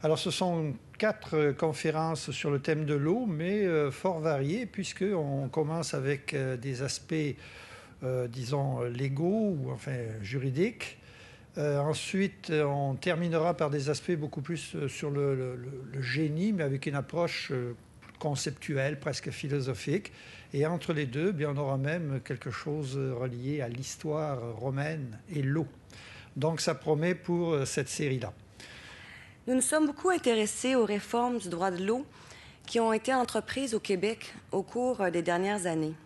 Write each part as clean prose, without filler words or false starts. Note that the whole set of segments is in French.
Alors, ce sont 4 conférences sur le thème de l'eau, mais fort variées, puisqu'on commence avec des aspects, disons, légaux ou enfin juridiques. Ensuite, on terminera par des aspects beaucoup plus sur le génie, mais avec une approche conceptuelle, presque philosophique. Et entre les deux, bien, on aura même quelque chose relié à l'histoire romaine et l'eau. Donc, ça promet pour cette série-là. Nous nous sommes beaucoup intéressés aux réformes du droit de l'eau qui ont été entreprises au Québec au cours des dernières années.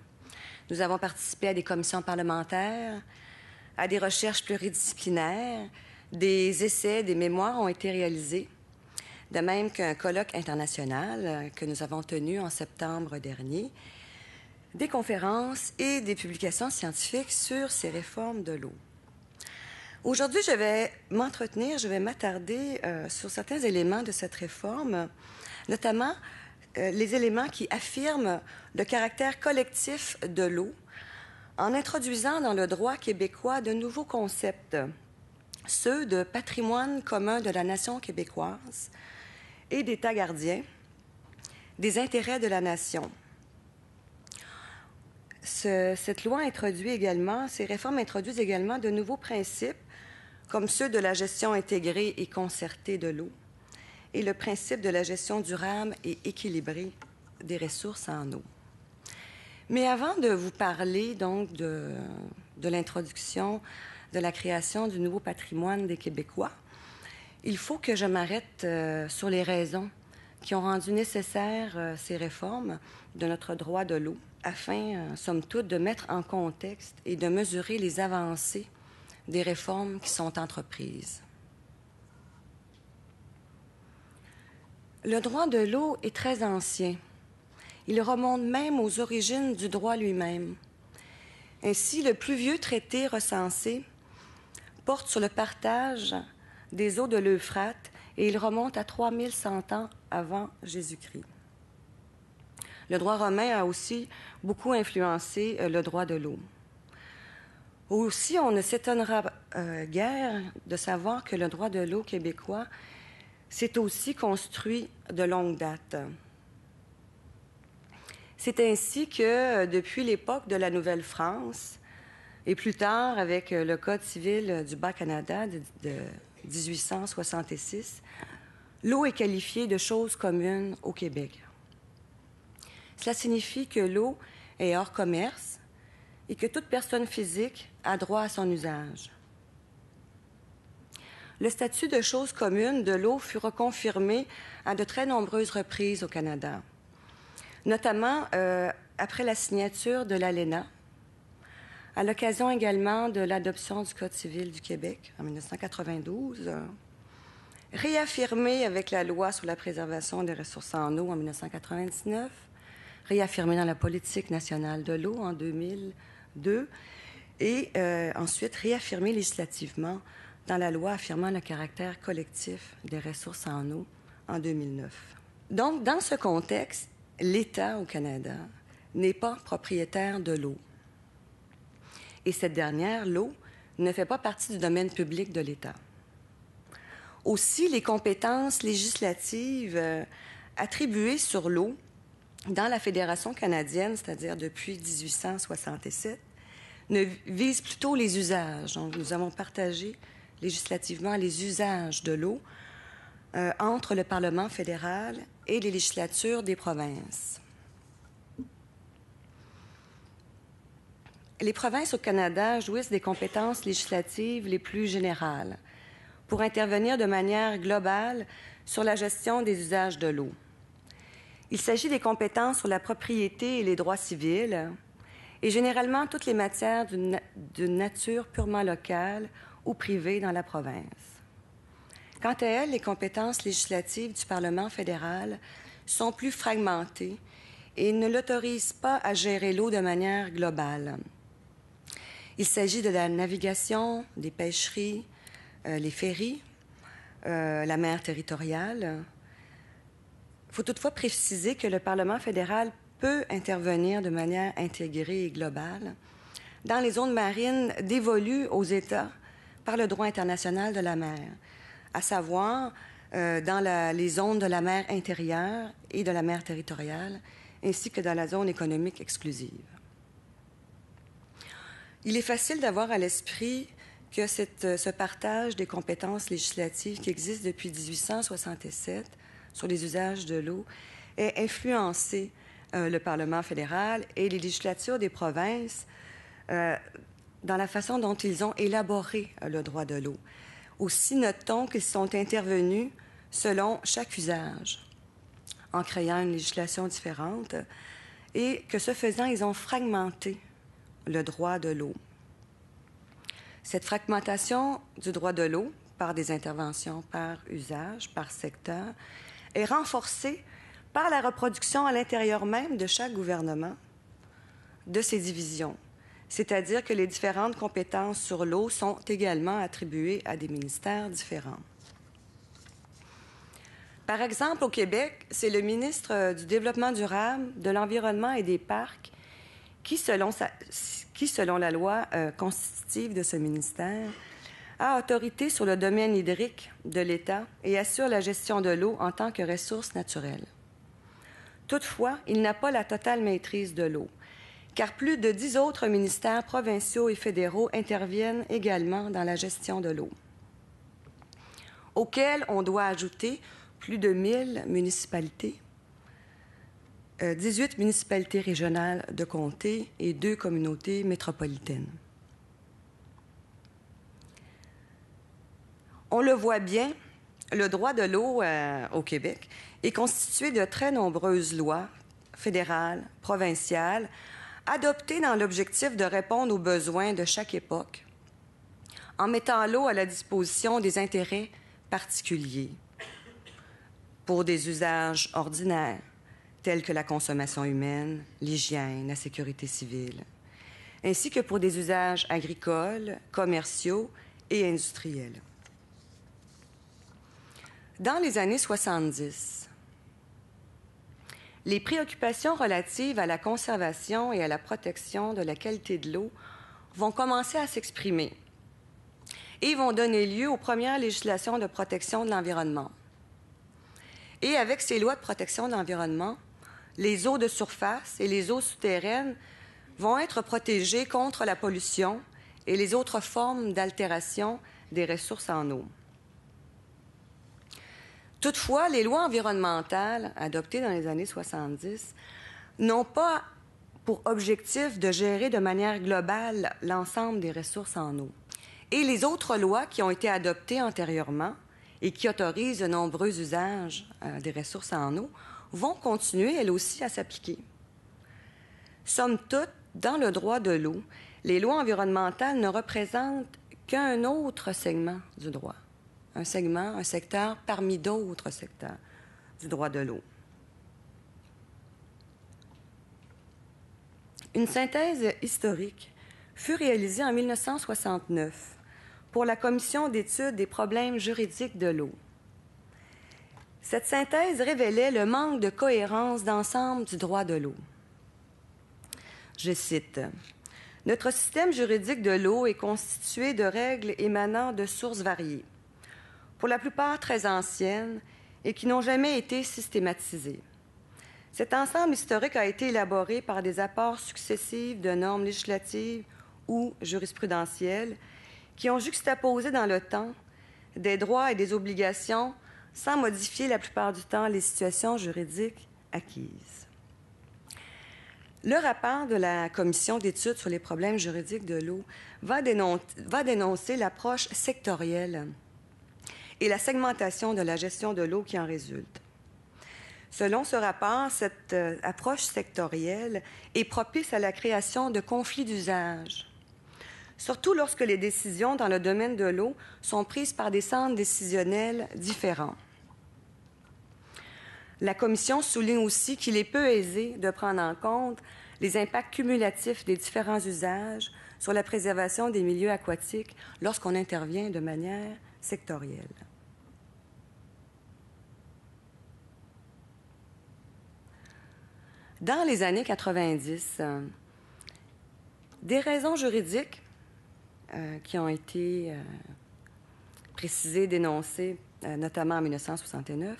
Nous avons participé à des commissions parlementaires, à des recherches pluridisciplinaires, des essais, des mémoires ont été réalisés, de même qu'un colloque international que nous avons tenu en septembre dernier, des conférences et des publications scientifiques sur ces réformes de l'eau. Aujourd'hui, je vais m'attarder sur certains éléments de cette réforme, notamment les éléments qui affirment le caractère collectif de l'eau, en introduisant dans le droit québécois de nouveaux concepts, ceux de patrimoine commun de la nation québécoise et d'État gardien, des intérêts de la nation. Cette loi introduit également, ces réformes introduisent également de nouveaux principes, comme ceux de la gestion intégrée et concertée de l'eau et le principe de la gestion durable et équilibrée des ressources en eau. Mais avant de vous parler donc de l'introduction, de la création du nouveau patrimoine des Québécois, il faut que je m'arrête sur les raisons qui ont rendu nécessaires ces réformes de notre droit de l'eau, afin, somme toute, de mettre en contexte et de mesurer les avancées des réformes qui sont entreprises. Le droit de l'eau est très ancien. Il remonte même aux origines du droit lui-même. Ainsi, le plus vieux traité recensé porte sur le partage des eaux de l'Euphrate et il remonte à 3100 ans avant Jésus-Christ. Le droit romain a aussi beaucoup influencé le droit de l'eau. Aussi, on ne s'étonnera guère de savoir que le droit de l'eau québécois s'est aussi construit de longue date. C'est ainsi que, depuis l'époque de la Nouvelle-France, et plus tard avec le Code civil du Bas-Canada de 1866, l'eau est qualifiée de chose commune au Québec. Cela signifie que l'eau est hors commerce et que toute personne physique a droit à son usage. Le statut de chose commune de l'eau fut reconfirmé à de très nombreuses reprises au Canada, notamment après la signature de l'ALENA, à l'occasion également de l'adoption du Code civil du Québec en 1992, réaffirmé avec la loi sur la préservation des ressources en eau en 1999, réaffirmé dans la politique nationale de l'eau en 2002 et ensuite réaffirmé législativement dans la loi affirmant le caractère collectif des ressources en eau en 2009. Donc, dans ce contexte, l'État au Canada n'est pas propriétaire de l'eau. Et cette dernière, l'eau, ne fait pas partie du domaine public de l'État. Aussi, les compétences législatives attribuées sur l'eau dans la Fédération canadienne, c'est-à-dire depuis 1867, ne visent plutôt les usages. Donc, nous avons partagé législativement les usages de l'eau entre le Parlement fédéral et les législatures des provinces. Les provinces au Canada jouissent des compétences législatives les plus générales pour intervenir de manière globale sur la gestion des usages de l'eau. Il s'agit des compétences sur la propriété et les droits civils et généralement toutes les matières d'une nature purement locale ou privée dans la province. Quant à elles, les compétences législatives du Parlement fédéral sont plus fragmentées et ne l'autorisent pas à gérer l'eau de manière globale. Il s'agit de la navigation, des pêcheries, les ferries, la mer territoriale. Il faut toutefois préciser que le Parlement fédéral peut intervenir de manière intégrée et globale dans les zones marines dévolues aux États par le droit international de la mer, à savoir dans les zones de la mer intérieure et de la mer territoriale, ainsi que dans la zone économique exclusive. Il est facile d'avoir à l'esprit que ce partage des compétences législatives qui existe depuis 1867 sur les usages de l'eau ait influencé le Parlement fédéral et les législatures des provinces dans la façon dont ils ont élaboré le droit de l'eau. Aussi, notons qu'ils sont intervenus selon chaque usage, en créant une législation différente, et que ce faisant, ils ont fragmenté le droit de l'eau. Cette fragmentation du droit de l'eau, par des interventions par usage, par secteur, est renforcée par la reproduction à l'intérieur même de chaque gouvernement de ces divisions. C'est-à-dire que les différentes compétences sur l'eau sont également attribuées à des ministères différents. Par exemple, au Québec, c'est le ministre du Développement durable, de l'Environnement et des Parcs qui, selon la loi constitutive de ce ministère, a autorité sur le domaine hydrique de l'État et assure la gestion de l'eau en tant que ressource naturelle. Toutefois, il n'a pas la totale maîtrise de l'eau, car plus de 10 autres ministères provinciaux et fédéraux interviennent également dans la gestion de l'eau, auxquels on doit ajouter plus de 1000 municipalités, 18 municipalités régionales de comté et 2 communautés métropolitaines. On le voit bien, le droit de l'eau au Québec est constitué de très nombreuses lois fédérales, provinciales, adoptées dans l'objectif de répondre aux besoins de chaque époque, en mettant l'eau à la disposition des intérêts particuliers pour des usages ordinaires, tels que la consommation humaine, l'hygiène, la sécurité civile, ainsi que pour des usages agricoles, commerciaux et industriels. Dans les années 70, les préoccupations relatives à la conservation et à la protection de la qualité de l'eau vont commencer à s'exprimer et vont donner lieu aux premières législations de protection de l'environnement. Et avec ces lois de protection de l'environnement, les eaux de surface et les eaux souterraines vont être protégées contre la pollution et les autres formes d'altération des ressources en eau. Toutefois, les lois environnementales adoptées dans les années 70 n'ont pas pour objectif de gérer de manière globale l'ensemble des ressources en eau. Et les autres lois qui ont été adoptées antérieurement et qui autorisent de nombreux usages des ressources en eau vont continuer, elles aussi, à s'appliquer. Somme toute, dans le droit de l'eau, les lois environnementales ne représentent qu'un autre segment du droit. Un secteur parmi d'autres secteurs du droit de l'eau. Une synthèse historique fut réalisée en 1969 pour la Commission d'études des problèmes juridiques de l'eau. Cette synthèse révélait le manque de cohérence d'ensemble du droit de l'eau. Je cite, « Notre système juridique de l'eau est constitué de règles émanant de sources variées, pour la plupart très anciennes et qui n'ont jamais été systématisées. Cet ensemble historique a été élaboré par des apports successifs de normes législatives ou jurisprudentielles qui ont juxtaposé dans le temps des droits et des obligations sans modifier la plupart du temps les situations juridiques acquises. » Le rapport de la Commission d'études sur les problèmes juridiques de l'eau va dénoncer l'approche sectorielle et la segmentation de la gestion de l'eau qui en résulte. Selon ce rapport, cette approche sectorielle est propice à la création de conflits d'usage, surtout lorsque les décisions dans le domaine de l'eau sont prises par des centres décisionnels différents. La Commission souligne aussi qu'il est peu aisé de prendre en compte les impacts cumulatifs des différents usages sur la préservation des milieux aquatiques lorsqu'on intervient de manière sectorielle. Dans les années 90, des raisons juridiques qui ont été précisées, dénoncées notamment en 1969,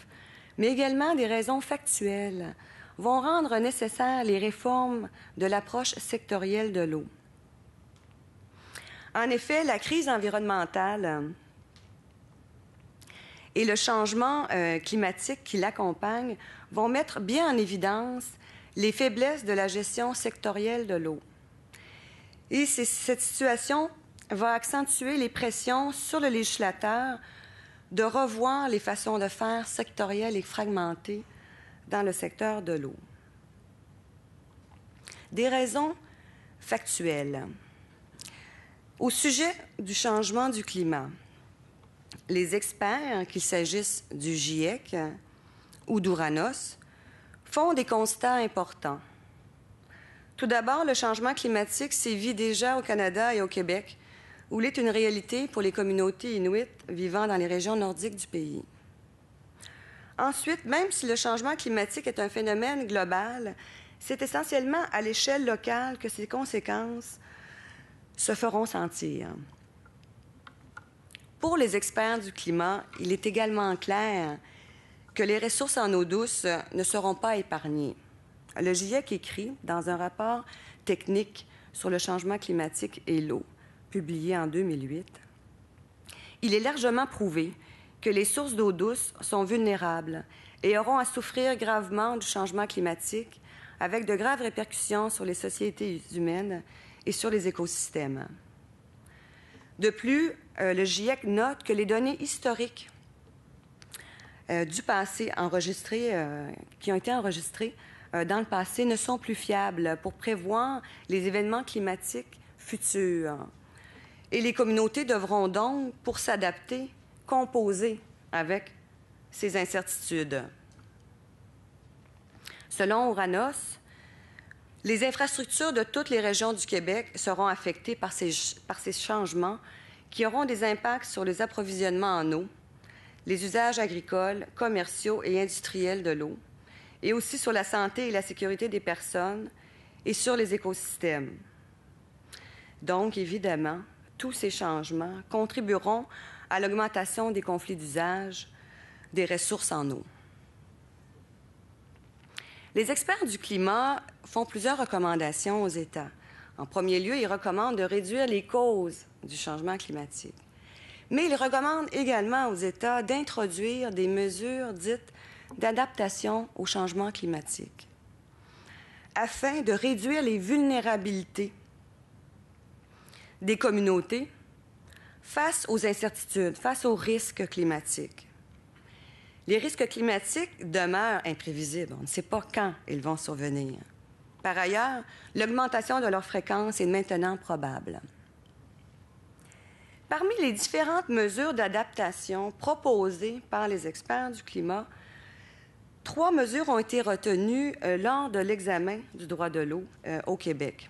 mais également des raisons factuelles vont rendre nécessaires les réformes de l'approche sectorielle de l'eau. En effet, la crise environnementale et le changement climatique qui l'accompagne vont mettre bien en évidence les faiblesses de la gestion sectorielle de l'eau. Et cette situation va accentuer les pressions sur le législateur de revoir les façons de faire sectorielles et fragmentées dans le secteur de l'eau. Des raisons factuelles. Au sujet du changement du climat, les experts, qu'il s'agisse du GIEC ou d'Uranos, font des constats importants. Tout d'abord, le changement climatique sévit déjà au Canada et au Québec, où il est une réalité pour les communautés inuites vivant dans les régions nordiques du pays. Ensuite, même si le changement climatique est un phénomène global, c'est essentiellement à l'échelle locale que ses conséquences se feront sentir. Pour les experts du climat, il est également clair que les ressources en eau douce ne seront pas épargnées. Le GIEC écrit dans un rapport technique sur le changement climatique et l'eau, publié en 2008, « Il est largement prouvé que les sources d'eau douce sont vulnérables et auront à souffrir gravement du changement climatique avec de graves répercussions sur les sociétés humaines et sur les écosystèmes. » De plus, le GIEC note que les données historiques du passé qui ont été enregistrées dans le passé ne sont plus fiables pour prévoir les événements climatiques futurs. Et les communautés devront donc, pour s'adapter, composer avec ces incertitudes. Selon Uranos, les infrastructures de toutes les régions du Québec seront affectées par ces changements qui auront des impacts sur les approvisionnements en eau, les usages agricoles, commerciaux et industriels de l'eau, et aussi sur la santé et la sécurité des personnes et sur les écosystèmes. Donc, évidemment, tous ces changements contribueront à l'augmentation des conflits d'usage des ressources en eau. Les experts du climat font plusieurs recommandations aux États. En premier lieu, ils recommandent de réduire les causes du changement climatique. Mais ils recommandent également aux États d'introduire des mesures dites d'adaptation au changement climatique afin de réduire les vulnérabilités des communautés face aux incertitudes, face aux risques climatiques. Les risques climatiques demeurent imprévisibles. On ne sait pas quand ils vont survenir. Par ailleurs, l'augmentation de leur fréquence est maintenant probable. Parmi les différentes mesures d'adaptation proposées par les experts du climat, 3 mesures ont été retenues lors de l'examen du droit de l'eau au Québec.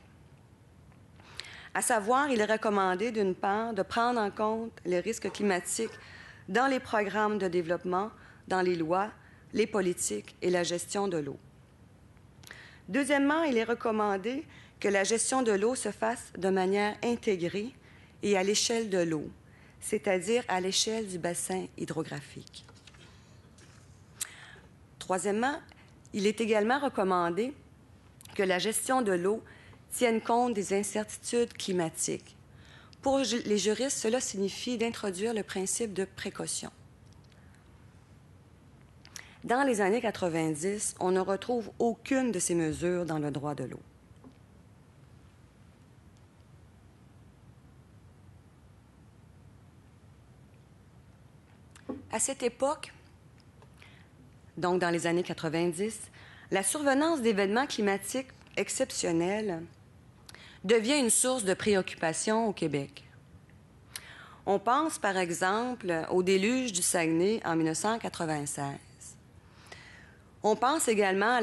À savoir, il est recommandé, d'une part, de prendre en compte les risques climatiques dans les programmes de développement, dans les lois, les politiques et la gestion de l'eau. Deuxièmement, il est recommandé que la gestion de l'eau se fasse de manière intégrée et à l'échelle de l'eau, c'est-à-dire à l'échelle du bassin hydrographique. Troisièmement, il est également recommandé que la gestion de l'eau tienne compte des incertitudes climatiques. Pour les juristes, cela signifie d'introduire le principe de précaution. Dans les années 90, on ne retrouve aucune de ces mesures dans le droit de l'eau. À cette époque, donc dans les années 90, la survenance d'événements climatiques exceptionnels devient une source de préoccupation au Québec. On pense par exemple au déluge du Saguenay en 1996. On pense également à